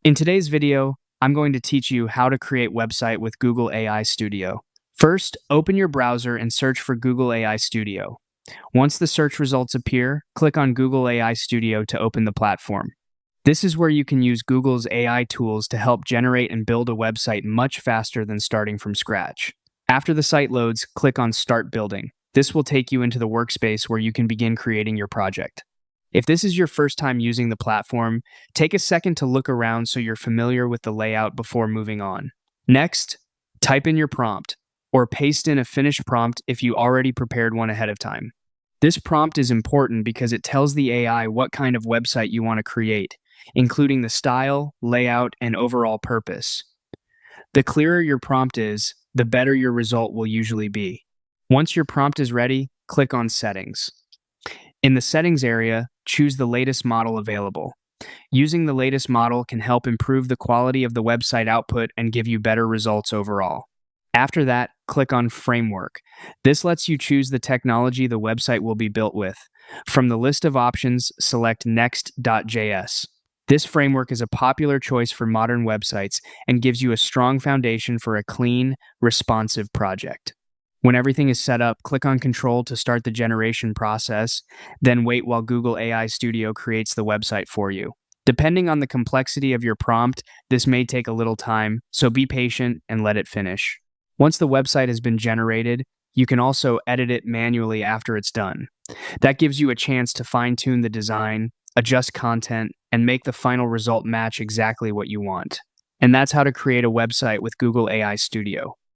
In today's video, I'm going to teach you how to create website with Google AI Studio. First, open your browser and search for Google AI Studio. Once the search results appear, click on Google AI Studio to open the platform. This is where you can use Google's AI tools to help generate and build a website much faster than starting from scratch. After the site loads, click on Start Building. This will take you into the workspace where you can begin creating your project. If this is your first time using the platform, take a second to look around so you're familiar with the layout before moving on. Next, type in your prompt, or paste in a finished prompt if you already prepared one ahead of time. This prompt is important because it tells the AI what kind of website you want to create, including the style, layout, and overall purpose. The clearer your prompt is, the better your result will usually be. Once your prompt is ready, click on Settings. In the Settings area, choose the latest model available. Using the latest model can help improve the quality of the website output and give you better results overall. After that, click on Framework. This lets you choose the technology the website will be built with. From the list of options, select Next.js. This framework is a popular choice for modern websites and gives you a strong foundation for a clean, responsive project. When everything is set up, click on Control to start the generation process, then wait while Google AI Studio creates the website for you. Depending on the complexity of your prompt, this may take a little time, so be patient and let it finish. Once the website has been generated, you can also edit it manually after it's done. That gives you a chance to fine-tune the design, adjust content, and make the final result match exactly what you want. And that's how to create a website with Google AI Studio.